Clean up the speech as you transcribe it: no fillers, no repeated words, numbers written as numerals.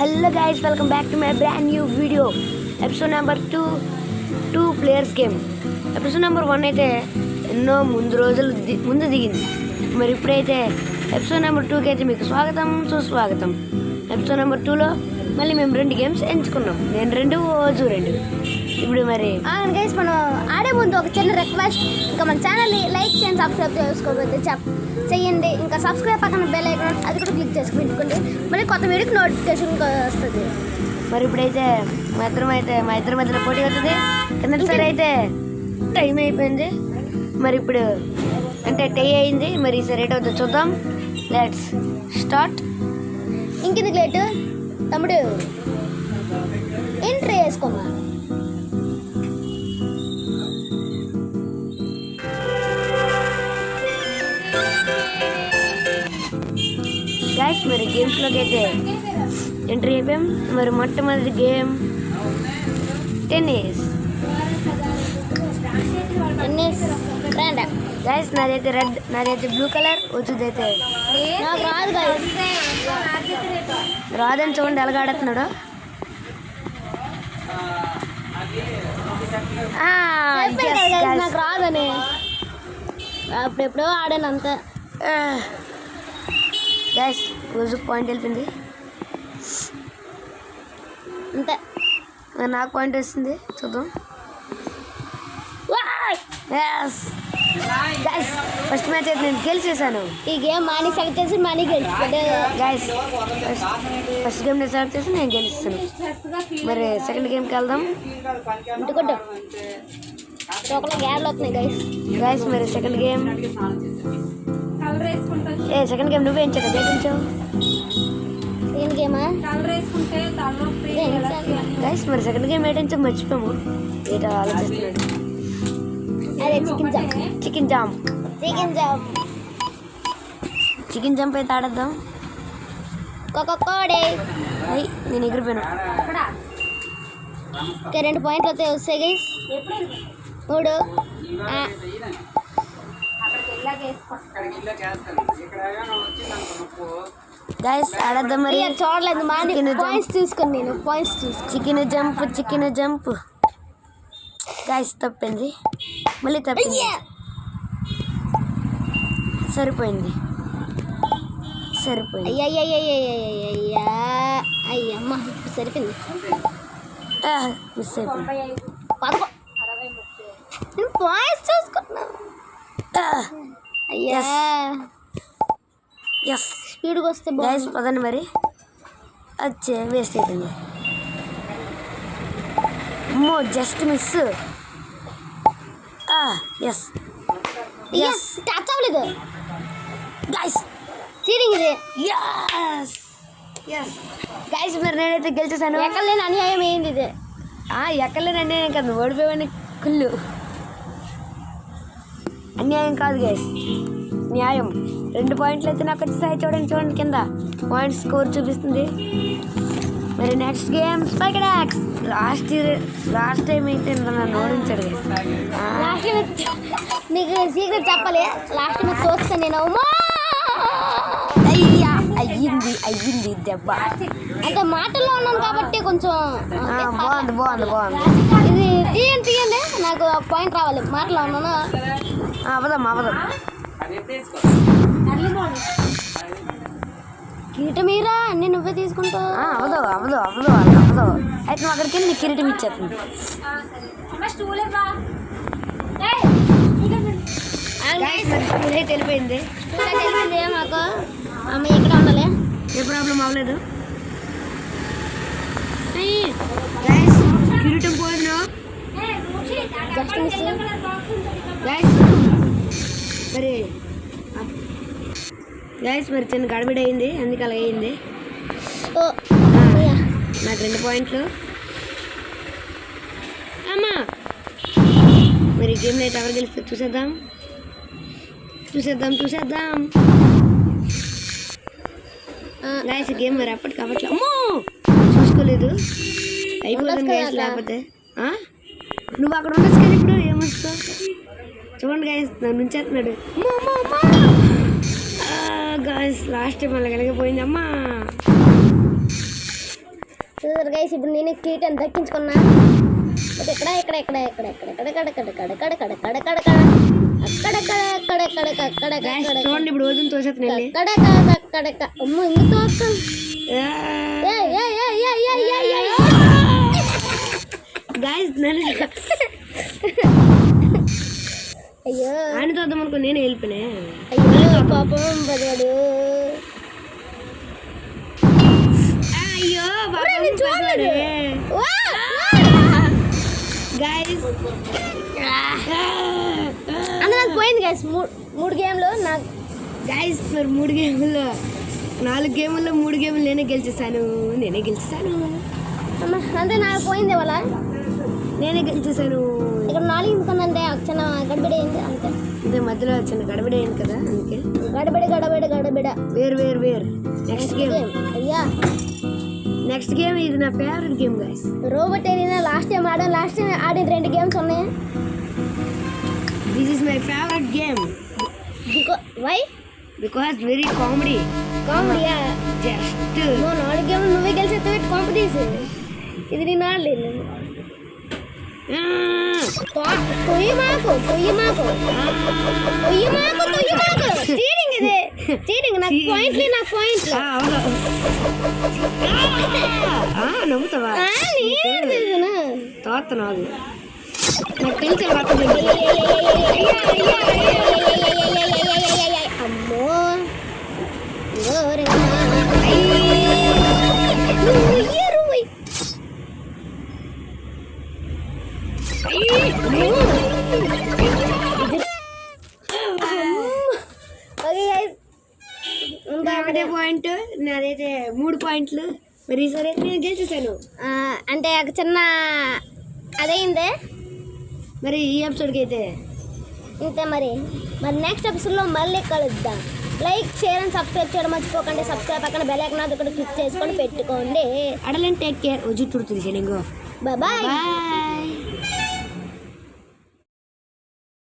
Hello guys, welcome back to my brand new video. Episode number 2 players game. Episode number 1 అయితే ఎన్నో ముందు దిగింది. మరి ఇప్పుడైతే ఎపిసోడ్ నెంబర్ 2కి అయితే మీకు స్వాగతం సుస్వాగతం. ఎపిసోడ్ నెంబర్ 2లో మళ్ళీ మేము 2 గేమ్స్ ఎంచుకున్నాం. నేను 2 ఓజు 2. ఇప్పుడు మరి గైస్ మనం ఆడే ముందు ఒక చిన్న రిక్వెస్ట్, ఇంకా మన ఛానల్ని లైక్ చేయండి, సబ్స్క్రైబ్ చేసుకోకపోతే చెయ్యండి. ఇంకా సబ్స్క్రైబ్ పక్కన బెల్ ఐకాన్ అది కూడా క్లిక్ చేసి పెట్టుకోండి, మళ్ళీ కొత్త వీడియోకి నోటిఫికేషన్ వస్తుంది. మరి ఇప్పుడైతే మా ఇద్దరి మధ్యలో పోటీ అవుతుంది. కిందసారి అయితే టైం అయిపోయింది, మరి ఇప్పుడు అంటే టై అయింది. మరి ఈసారి రేట్ అవుతుంది చూద్దాం. Let's start. ఇంకెందుకు లేటు తమ్ముడు, ఎంట్రీ వేసుకోమా. గైస్ మరి గేమ్స్లోకి అయితే ఎంట్రీ అయిపోయాం. మరి మొట్టమొదటి గేమ్ టెన్నిస్. గైస్ నాదైతే రెడ్, నాదైతే బ్లూ కలర్. వచ్చేదైతే నాకు రాదు గైస్, రాదని చూడండి ఎలాగ ఆడుతున్నాడు. నాకు రాదని అప్పుడెప్పుడో ఆడాను అంతే. గైస్ రోజు పాయింట్ వెళ్ళిపోయింది అంతే. నాకు పాయింట్ వస్తుంది చూద్దాం. గైస్ ఫస్ట్ మ్యాచ్ అయితే నేను గెలిచేసాను. ఈ గేమ్ మాని సెలెక్ట్ చేసి మనీ గెలుస్తాడు. గైస్ ఫస్ట్ గేమ్ నేను సెలెక్ట్ చేసి నేను గెలుస్తాను. మరి సెకండ్ గేమ్కి వెళ్దాం. ఇంటికొట్టు చోకలో గ్యాడ్లు వస్తున్నాయి గైస్. గైస్ మరి సెకండ్ గేమ్ నువ్వే ఎంచావు కదా, ఎంచావు సెకండ్ గేమా గైస్. మరి సెకండ్ గేమ్ ఏంటంటే మర్చిపోయాము. ఏటో ఆలోచిస్తున్నాడు. అదే చికెన్ జంప్ అయితే ఆడద్దాం. కోడే అయ్యి నేను ఎగిరిపోయాను. ఓకే 2 పాయింట్లు అయితే వస్తాయి గైస్. 3 గైస్ ఆడద్దాం. మరి చూడలేదు పాయింట్స్ తీసుకుని నేను పాయింట్స్ తీసుకుని చికెన్ జంప్ గైస్ తప్పింది, మళ్ళీ తప్పింది. సరిపోయింది. అయ్యమ్మ సరిపోయింది. మిస్ అయిపోయింది. నేను పాయింట్స్ చూసుకున్నా. అయ్యా ఎస్ స్పీడ్గా వస్తే గైస్ పదండి. మరి వచ్చే వేస్ట్ అయిపోయింది. అమ్మో జస్ట్ మిస్. ఎస్ టచ్ అవ్వలేదు గైస్, చీటింగ్ ఇది. గైస్ మరి నేనైతే గెలిచేసాను. ఎక్కలేని అన్యాయం ఏంది ఇది? ఎక్కలేని అన్యాయం కాదు, ఓడిపోయావని కుళ్ళు. అన్యాయం కాదు గైస్, న్యాయం. 2 పాయింట్లు అయితే నాకు వచ్చేసాయి. చూడండి కింద పాయింట్స్ స్కోర్ చూపిస్తుంది. మరి నెక్స్ట్ గేమ్ స్పైక్ డాక్స్. లాస్ట్ టైం అయితే నన్ను ఓడించాడు లాస్ట్ నీకు సీక్రెట్ చెప్పాలి. లాస్ట్ టైం చూస్తాను నేను. అయ్యా అయ్యింది దెబ్బ. అంటే మాటల్లో ఉన్నాను కాబట్టి కొంచెం బాగుంది. ఇది తీయండి నాకు పాయింట్ రావాలి. మాటలో ఉన్నాను. అవదాం కిరీటం మీరా అన్ని నువ్వే తీసుకుంటావు. అవదు అయితే నువ్వు అక్కడికి వెళ్ళి నీకు కిరీటం ఇచ్చేస్తుంది. వెళ్ళిపోయింది మాకు అమ్మ ఎక్కడ ఉండాలి, ఏ ప్రాబ్లం అవ్వలేదు. కిరీటం పోయింది. మరి చిన్న గడబిడి అయింది, అందుకే అలాగ అయింది. నాకు 2 పాయింట్లు. అమ్మా మరి గేమ్లో అయితే ఎవరు గెలిస్తే చూసేద్దాం. గైస్ గేమ్ మరి అప్పటికి అవ్వట్లేదు. అమ్మో చూసుకోలేదు, అయిపోతుంది గైస్. లేకపోతే నువ్వు అక్కడ ఉండొచ్చు కానీ ఇప్పుడు ఏమొస్తావు చూడండి గైస్. నన్ను ఉంచేస్తున్నాడు. గాయస్ లాస్ట్ టైం అలా కలిగిపోయింది అమ్మా. గైస్ ఇప్పుడు నేను కిరీటం దక్కించుకున్నా. ఇక్కడ ఇక్కడ ఇక్కడ ఇక్కడ ఇక్కడ ఇక్కడ ఇక్కడ ఇక్కడ ఇక్కడ ఇక్కడ ఇక్కడ ఇక్కడ ఇక్కడ చూడండి ఇప్పుడు రోజున తోసేస్తున్నాయి. అమ్మో ఎందుకు తోస్తాం? గాయస్ అయ్యో ఆయన తోద్దాం అనుకో, నేనే వెళ్ళిపోయినా. అయ్యో పాపం పదాడు. అయ్యో గాయస్ అంటే నాకు పోయింది గైస్ 3 గేమ్లు నాకు. గాయస్ మరి 3 గేముల్లో 4 గేముల్లో 3 గేములు నేనే గెలిచేసాను. అంటే నాకు పోయింది వాళ్ళ నేనే గెలిచేసాను. ఇక్కడ 4 ఎందుకంటే చిన్న గడబిడ అయింది అంతే. అంటే మధ్యలో చిన్న గడబడి అయింది కదా, అందుకే గడబిడ వేర్ నెక్స్ట్ గేమ్. అయ్యా నెక్స్ట్ గేమ్ ఇది నా favourite game guys. Robot arena last time ఆడిన 2 గేమ్స్ ఉన్నాయి. This is my favourite game why because very కామెడీయా. జస్ట్ నువ్వు 4 గేమ్లు నువ్వే గెలిచేస్తే కాంపిటీషన్. ఇది నేను ఆడలేదు. చీటింగ్ ఇది చీటింగ్. నాకు పాయింట్లు నమ్ముతావా? తోత నాకు తెలిసే అమ్మో ఒకటే పాయింట్ నాదైతే 3 పాయింట్లు. మరి ఈసారి అయితే నేను గెలిచేసాను. అంటే ఒక చిన్న అదైందే. మరి ఈ ఎపిసోడ్కి అయితే ఇంతే. మరి నెక్స్ట్ ఎపిసోడ్లో మళ్ళీ కలుద్దాం. లైక్ షేర్ అండ్ సబ్స్క్రైబ్ చేయడం మర్చిపోకండి. సబ్స్క్రైబ్ పక్కన బెల్ ఐకాన్ అది కూడా క్లిక్ చేసుకొని పెట్టుకోండి. అడలని టేక్ కేర్. జుట్టు బాయ్.